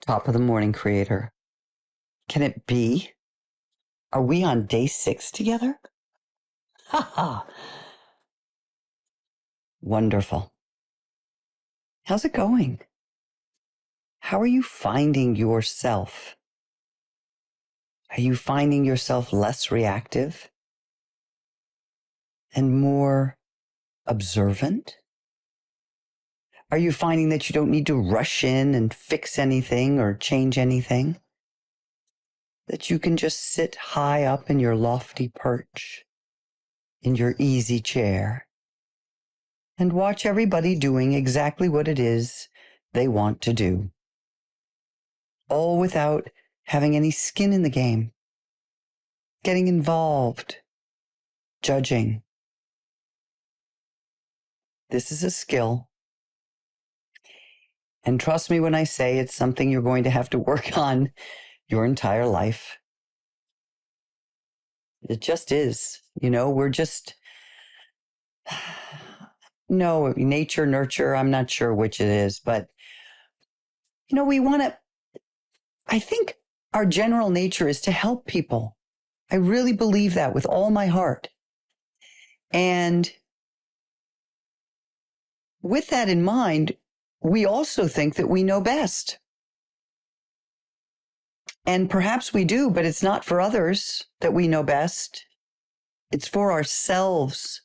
Top of the morning, creator. Can it be? Are we on day 6 together? Ha ha. Wonderful. How's it going? How are you finding yourself? Are you finding yourself less reactive and more observant? Are you finding that you don't need to rush in and fix anything or change anything? That you can just sit high up in your lofty perch, in your easy chair, and watch everybody doing exactly what it is they want to do, all without having any skin in the game, getting involved, judging. This is a skill. And trust me when I say it's something you're going to have to work on your entire life. It just is. We're just, no, nature, nurture, I'm not sure which it is, but, we want to, I think our general nature is to help people. I really believe that with all my heart. And with that in mind, we also think that we know best. And perhaps we do, but it's not for others that we know best. It's for ourselves.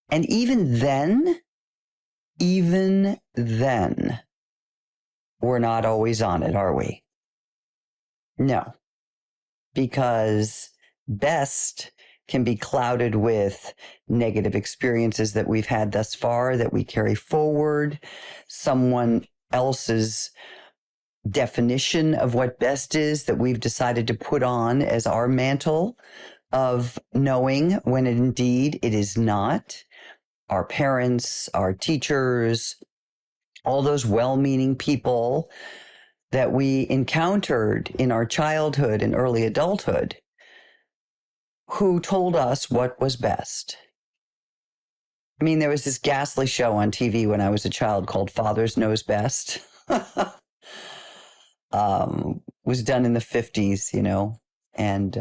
And even then, we're not always on it, are we? No, because best can be clouded with negative experiences that we've had thus far that we carry forward, someone else's definition of what best is that we've decided to put on as our mantle of knowing when indeed it is not. Our parents, our teachers, all those well-meaning people that we encountered in our childhood and early adulthood who told us what was best. I mean, there was this ghastly show on TV when I was a child called Father's Knows Best. Was done in the 50s, and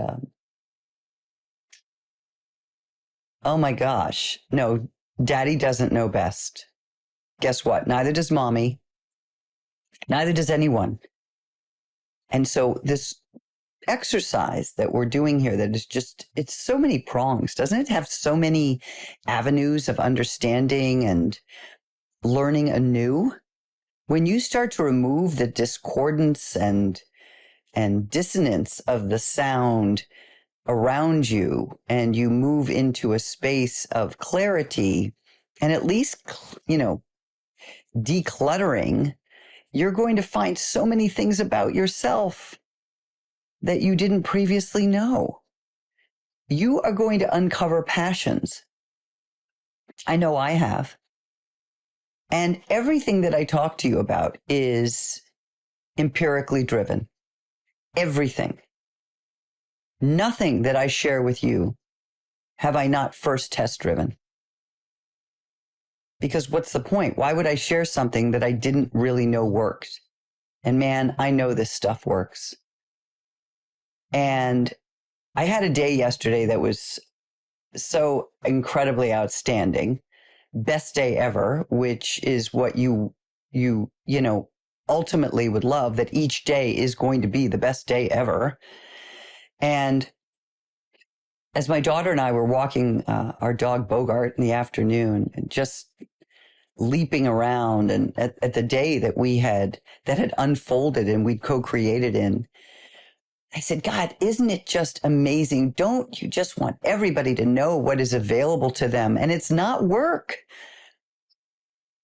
oh my gosh, no, Daddy doesn't know best. Guess what? Neither does Mommy. Neither does anyone. And so this exercise that we're doing here, that is just, it's so many prongs. Doesn't it have so many avenues of understanding and learning anew? When you start to remove the discordance and dissonance of the sound around you, and you move into a space of clarity and at least, decluttering, you're going to find so many things about yourself that you didn't previously know. You are going to uncover passions. I know I have. And everything that I talk to you about is empirically driven. Everything. Nothing that I share with you have I not first test driven. Because what's the point? Why would I share something that I didn't really know worked? And man, I know this stuff works. And I had a day yesterday that was so incredibly outstanding. Best day ever, which is what you ultimately would love, that each day is going to be the best day ever. And as my daughter and I were walking our dog Bogart in the afternoon and just leaping around and at the day that that had unfolded and we'd co-created in, I said, God, isn't it just amazing? Don't you just want everybody to know what is available to them? And it's not work.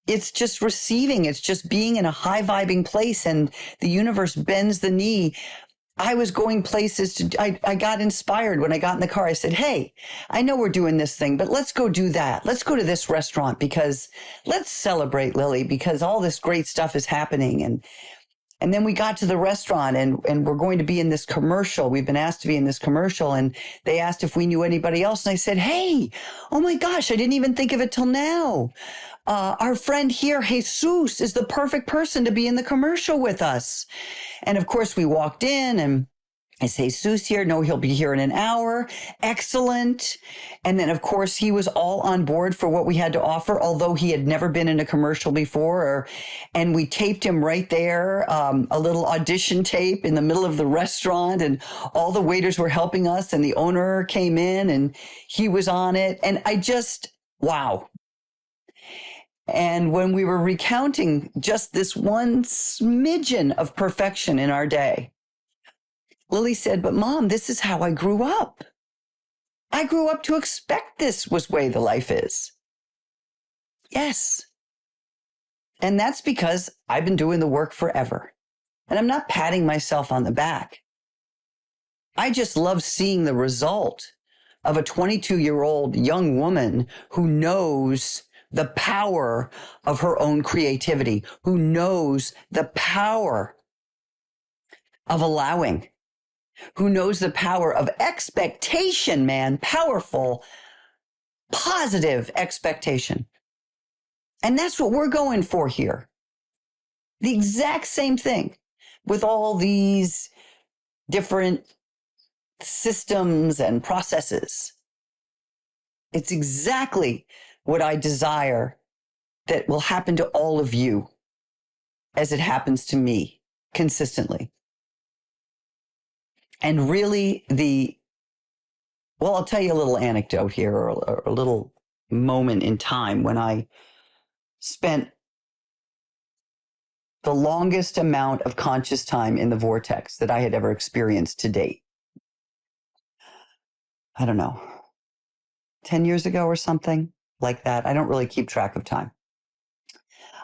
It's just receiving. It's just being in a high vibing place, and the universe bends the knee. I was going places I got inspired when I got in the car. I said, hey, I know we're doing this thing, but let's go do that. Let's go to this restaurant because let's celebrate Lily, because all this great stuff is happening. And then we got to the restaurant and we're going to be in this commercial. We've been asked to be in this commercial, and they asked if we knew anybody else. And I said, hey, oh my gosh, I didn't even think of it till now. our friend here, Jesus, is the perfect person to be in the commercial with us. And of course, we walked in and is Jesus here? No, he'll be here in an hour. Excellent. And then, of course, he was all on board for what we had to offer, although he had never been in a commercial before. And we taped him right there, a little audition tape in the middle of the restaurant. And all the waiters were helping us. And the owner came in and he was on it. And wow. And when we were recounting just this one smidgen of perfection in our day, Lily said, but Mom, this is how I grew up. I grew up to expect this was the way the life is. Yes. And that's because I've been doing the work forever. And I'm not patting myself on the back. I just love seeing the result of a 22-year-old young woman who knows the power of her own creativity, who knows the power of allowing, who knows the power of expectation, man, powerful, positive expectation. And that's what we're going for here. The exact same thing with all these different systems and processes. It's exactly what I desire that will happen to all of you as it happens to me consistently. And really I'll tell you a little anecdote here, or a little moment in time when I spent the longest amount of conscious time in the vortex that I had ever experienced to date. I don't know, 10 years ago or something like that. I don't really keep track of time.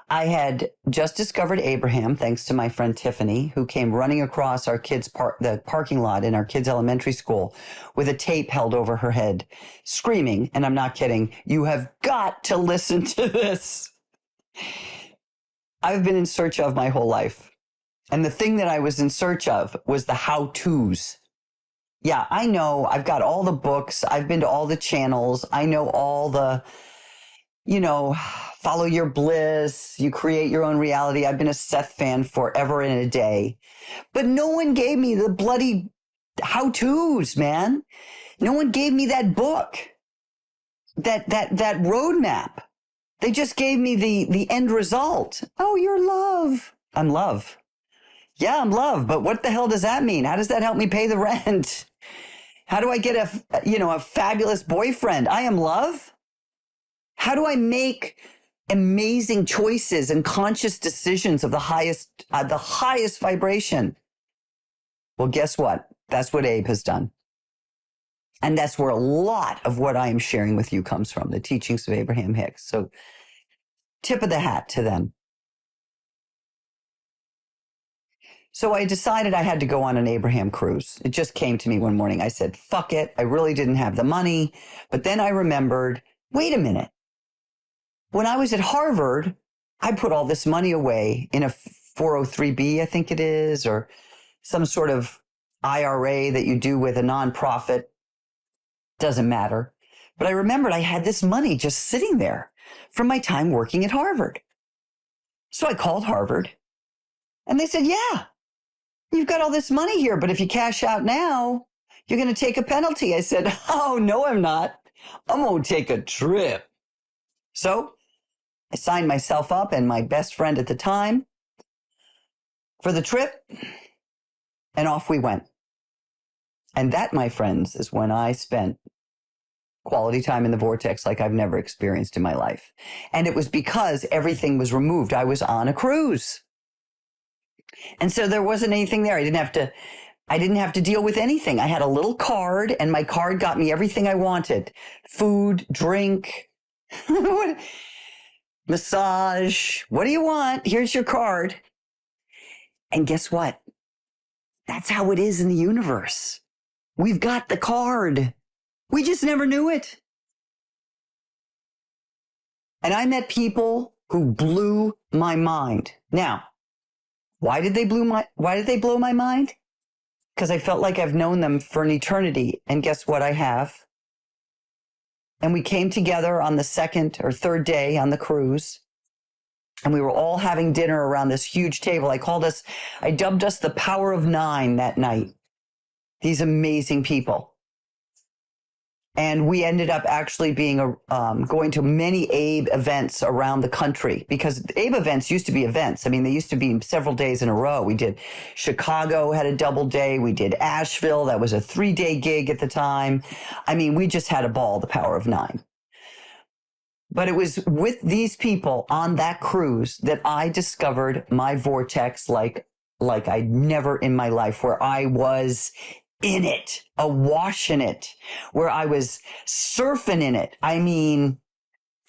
I had just discovered Abraham, thanks to my friend Tiffany, who came running across our kids' the parking lot in our kids' elementary school with a tape held over her head, screaming, and I'm not kidding, you have got to listen to this. I've been in search of my whole life. And the thing that I was in search of was the how-tos. Yeah, I know. I've got all the books. I've been to all the channels. I know all the, follow your bliss. You create your own reality. I've been a Seth fan forever and a day. But no one gave me the bloody how-tos, man. No one gave me that book, that roadmap. They just gave me the end result. Oh, you're love. I'm love. Yeah, I'm love. But what the hell does that mean? How does that help me pay the rent? How do I get a fabulous boyfriend? I am love. How do I make amazing choices and conscious decisions of the highest vibration? Well, guess what? That's what Abe has done. And that's where a lot of what I am sharing with you comes from, the teachings of Abraham Hicks. So tip of the hat to them. So I decided I had to go on an Abraham cruise. It just came to me one morning. I said, fuck it. I really didn't have the money. But then I remembered, wait a minute. When I was at Harvard, I put all this money away in a 403B, I think it is, or some sort of IRA that you do with a nonprofit. Doesn't matter. But I remembered I had this money just sitting there from my time working at Harvard. So I called Harvard and they said, yeah, you've got all this money here, but if you cash out now, you're going to take a penalty. I said, oh, no, I'm not. I'm going to take a trip. So I signed myself up and my best friend at the time for the trip, and off we went. And that, my friends, is when I spent quality time in the vortex like I've never experienced in my life. And it was because everything was removed. I was on a cruise. And so there wasn't anything there. I didn't have to deal with anything. I had a little card, and my card got me everything I wanted. Food, drink, massage. What do you want? Here's your card. And guess what? That's how it is in the universe. We've got the card. We just never knew it. And I met people who blew my mind. Now, why did they blow my mind? Because I felt like I've known them for an eternity. And guess what I have? And we came together on the second or third day on the cruise. And we were all having dinner around this huge table. I dubbed us the Power of Nine that night. These amazing people. And we ended up actually being going to many Abe events around the country, because Abe events used to be events. I mean, they used to be several days in a row. We did Chicago, had a double day. We did Asheville. That was a 3-day gig at the time. I mean, we just had a ball, the Power of Nine. But it was with these people on that cruise that I discovered my vortex like I'd never in my life, where I was in it, awash in it, where I was surfing in it. I mean,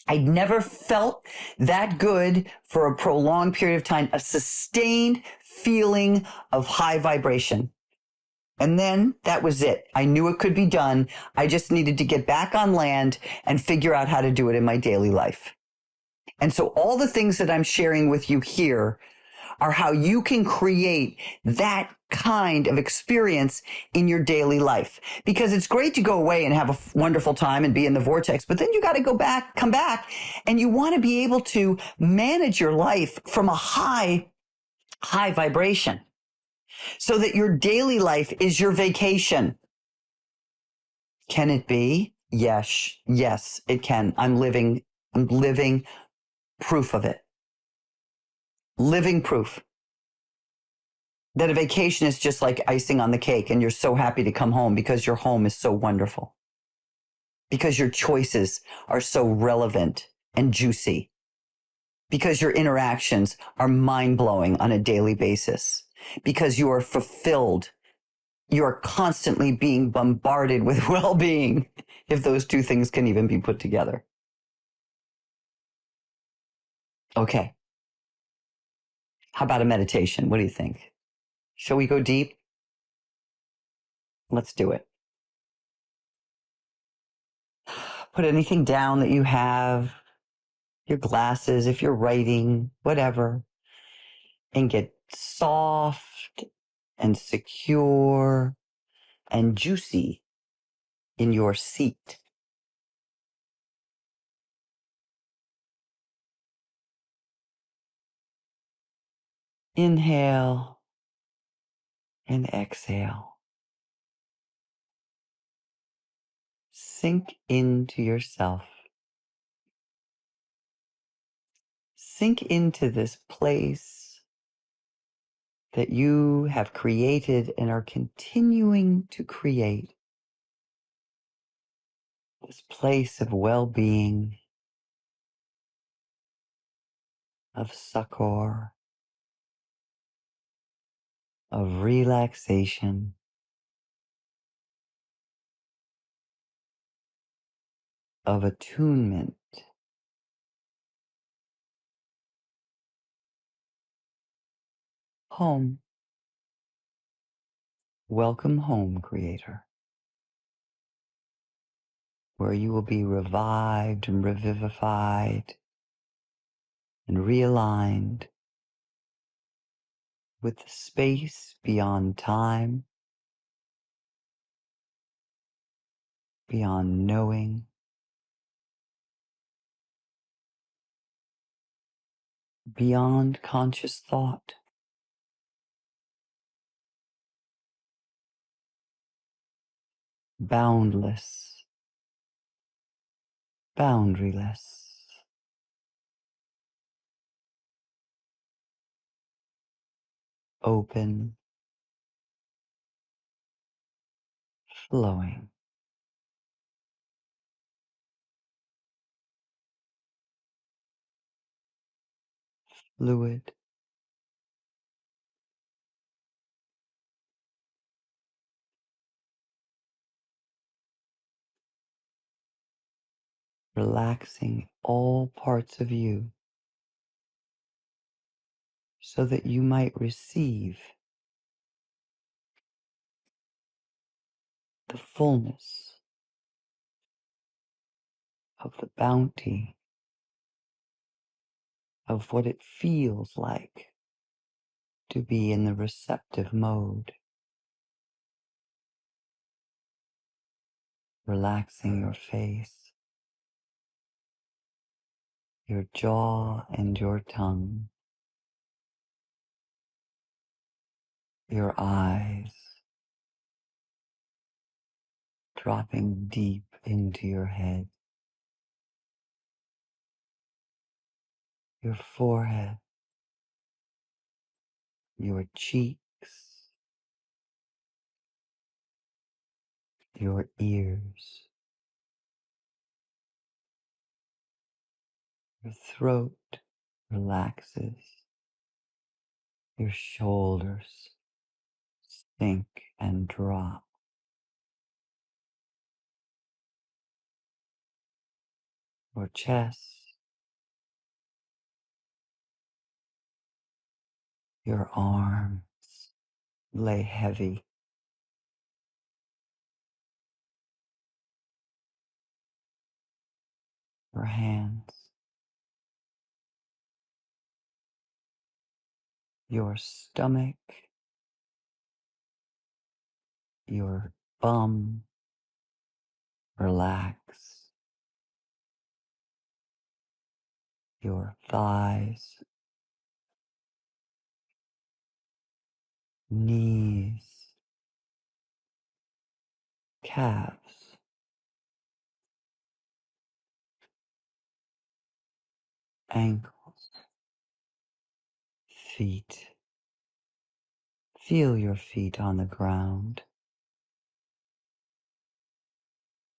I'd never felt that good for a prolonged period of time, a sustained feeling of high vibration. And then that was it. I knew it could be done. I just needed to get back on land and figure out how to do it in my daily life. And so all the things that I'm sharing with you here are how you can come that kind of experience in your daily life. Because it's great to go away and have a wonderful time and be in the vortex, but then you got to come back, and you want to be able to manage your life from a high vibration, so that your daily life is your vacation. Can it be? Yes, it can. I'm living proof of it. Living proof that a vacation is just like icing on the cake, and you're so happy to come home because your home is so wonderful, because your choices are so relevant and juicy, because your interactions are mind-blowing on a daily basis, because you are fulfilled. You are constantly being bombarded with well-being, if those two things can even be put together. Okay. How about a meditation? What do you think? Shall we go deep? Let's do it. Put anything down that you have, your glasses, if you're writing, whatever, and get soft and secure and juicy in your seat. Inhale and exhale. Sink into yourself. Sink into this place that you have created and are continuing to create. This place of well-being, of succor, of relaxation, of attunement. Home. Welcome home, Creator, where you will be revived and revivified and realigned with the space beyond time, beyond knowing, beyond conscious thought. Boundless, boundaryless, open, flowing. Fluid, relaxing all parts of you so that you might receive the fullness of the bounty of what it feels like to be in the receptive mode. Relaxing your face, your jaw and your tongue, your eyes dropping deep into your head, your forehead, your cheeks, your ears, your throat relaxes, your shoulders sink and drop, your chest, your arms lay heavy, your hands, your stomach, your bum relax, your thighs, knees, calves, ankles, feet. Feel your feet on the ground,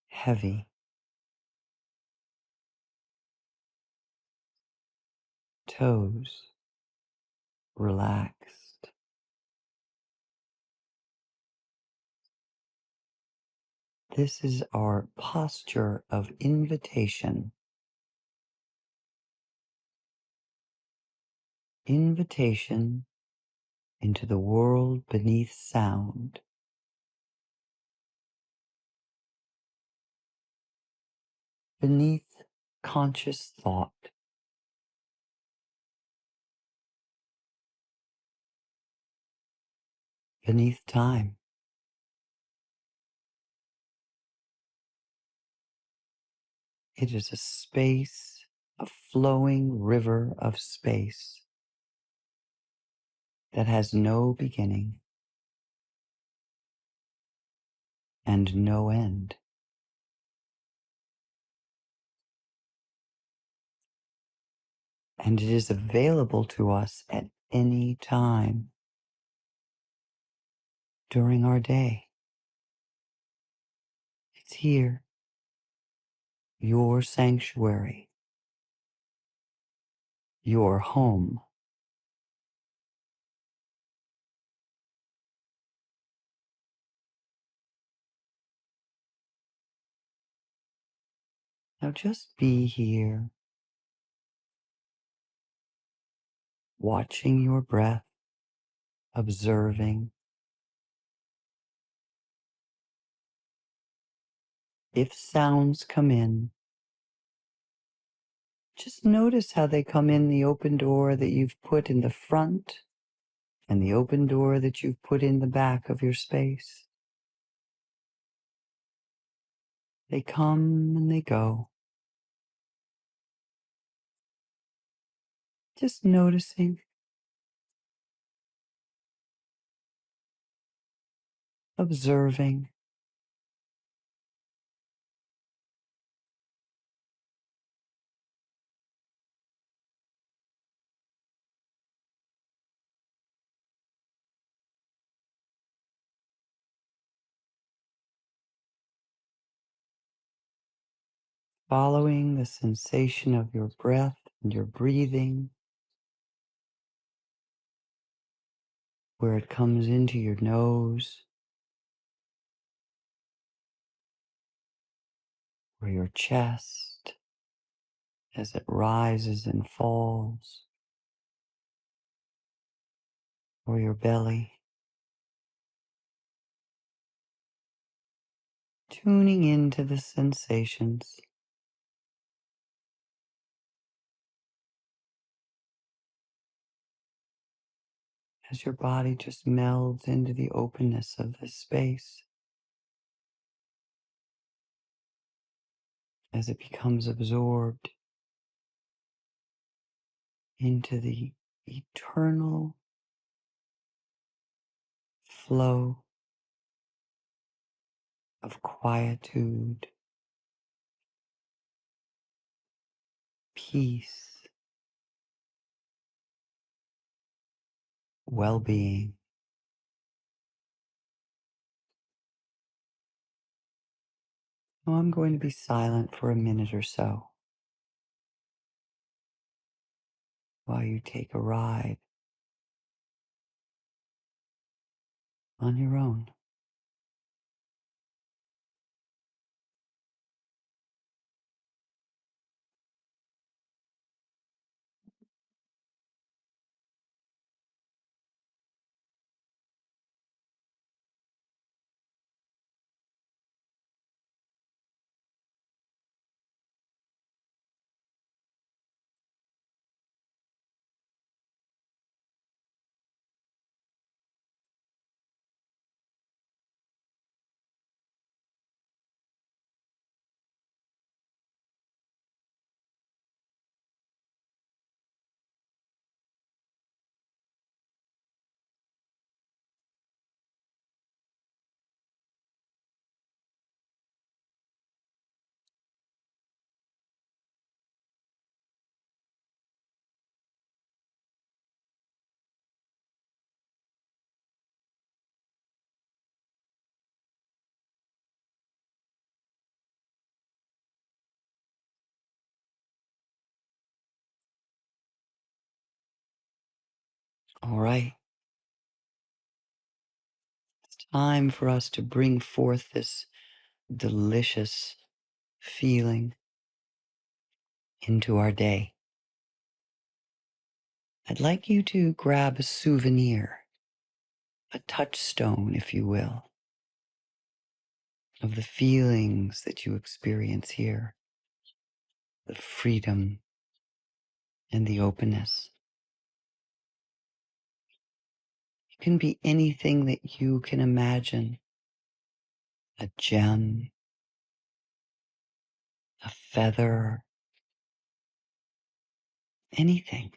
heavy, toes relaxed. This is our posture of invitation. Invitation into the world beneath sound. Beneath conscious thought. Beneath time. It is a space, a flowing river of space that has no beginning and no end. And it is available to us at any time during our day. It's here, your sanctuary, your home. Now just be here, watching your breath, observing. If sounds come in, just notice how they come in the open door that you've put in the front and the open door that you've put in the back of your space. They come and they go. Just noticing, observing. Following the sensation of your breath and your breathing, where it comes into your nose, or your chest as it rises and falls, or your belly. Tuning into the sensations as your body just melds into the openness of this space, as it becomes absorbed into the eternal flow of quietude, peace, well-being. So I'm going to be silent for a minute or so while you take a ride on your own. All right. It's time for us to bring forth this delicious feeling into our day. I'd like you to grab a souvenir, a touchstone, if you will, of the feelings that you experience here, the freedom and the openness. It can be anything that you can imagine, a gem, a feather, anything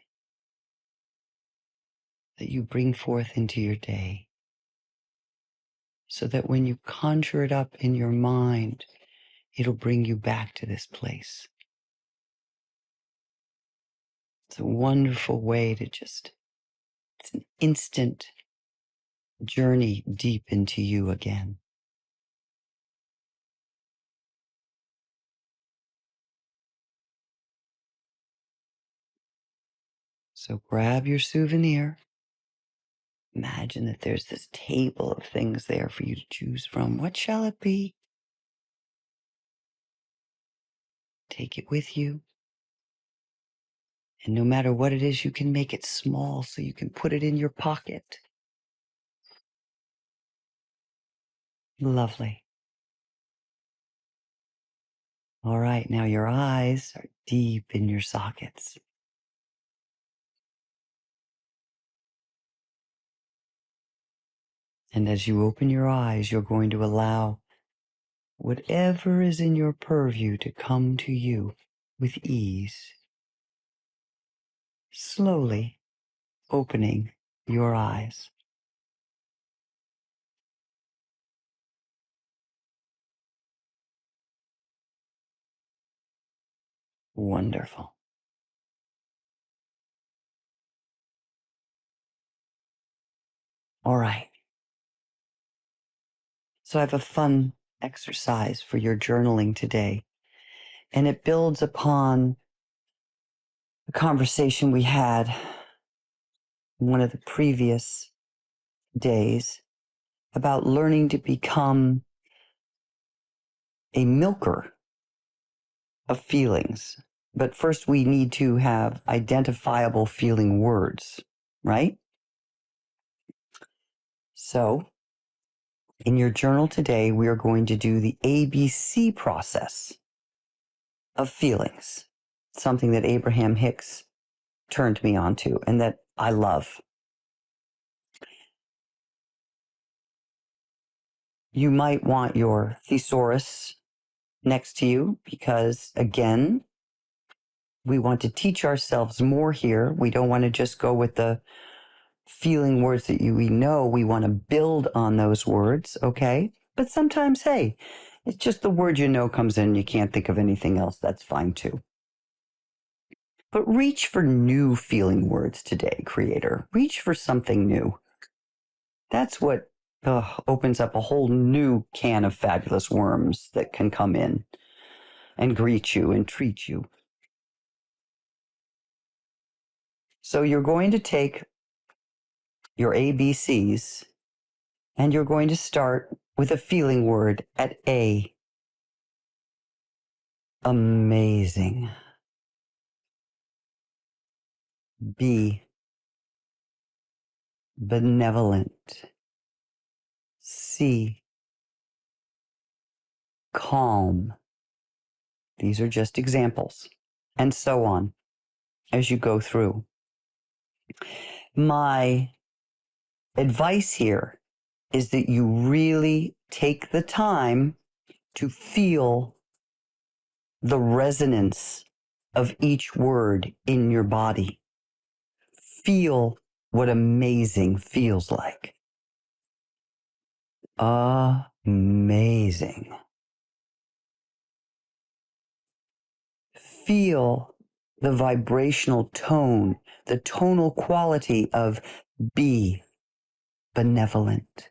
that you bring forth into your day, so that when you conjure it up in your mind, it'll bring you back to this place. It's a wonderful way to it's an instant journey deep into you again. So grab your souvenir. Imagine that there's this table of things there for you to choose from. What shall it be? Take it with you. And no matter what it is, you can make it small so you can put it in your pocket. Lovely. All right, now your eyes are deep in your sockets. And as you open your eyes, you're going to allow whatever is in your purview to come to you with ease. Slowly opening your eyes. Wonderful. All right. So I have a fun exercise for your journaling today, and it builds upon the conversation we had one of the previous days about learning to become a milker of feelings. But first, we need to have identifiable feeling words, right? So, in your journal today, we are going to do the ABC process of feelings, something that Abraham Hicks turned me on to and that I love. You might want your thesaurus next to you because, again, We want to teach ourselves more here. We don't want to just go with the feeling words that we know. We want to build on those words, okay? But sometimes, hey, it's just the word you know comes in. You can't think of anything else. That's fine too. But reach for new feeling words today, creator. Reach for something new. That's what opens up a whole new can of fabulous worms that can come in and greet you and treat you. So you're going to take your ABCs and you're going to start with a feeling word at A. Amazing. B. Benevolent. C. Calm. These are just examples. And so on as you go through. My advice here is that you really take the time to feel the resonance of each word in your body. Feel what amazing feels like. Amazing. Feel the vibrational tone, the tonal quality of be benevolent.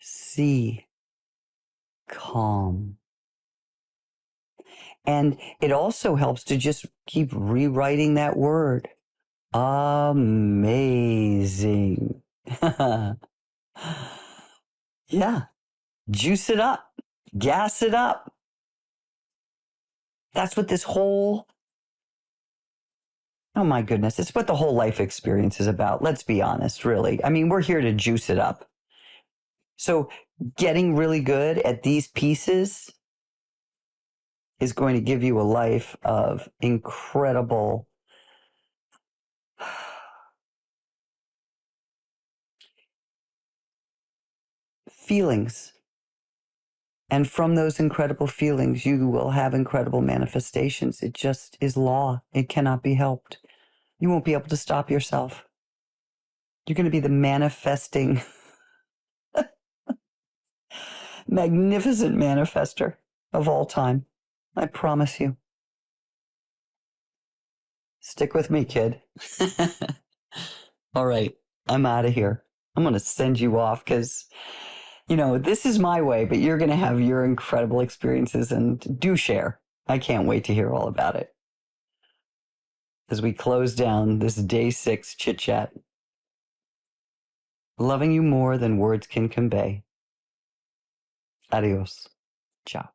See calm. And it also helps to just keep rewriting that word. Amazing. Yeah. Juice it up. Gas it up. That's what this whole, oh my goodness, it's what the whole life experience is about. Let's be honest, really. I mean, we're here to juice it up. So getting really good at these pieces is going to give you a life of incredible feelings. And from those incredible feelings, you will have incredible manifestations. It just is law. It cannot be helped. You won't be able to stop yourself. You're going to be the manifesting, magnificent manifester of all time. I promise you. Stick with me, kid. All right. I'm out of here. I'm going to send you off because, you know, this is my way, but you're going to have your incredible experiences and do share. I can't wait to hear all about it. As we close down this day 6 chit chat, loving you more than words can convey. Adios. Ciao.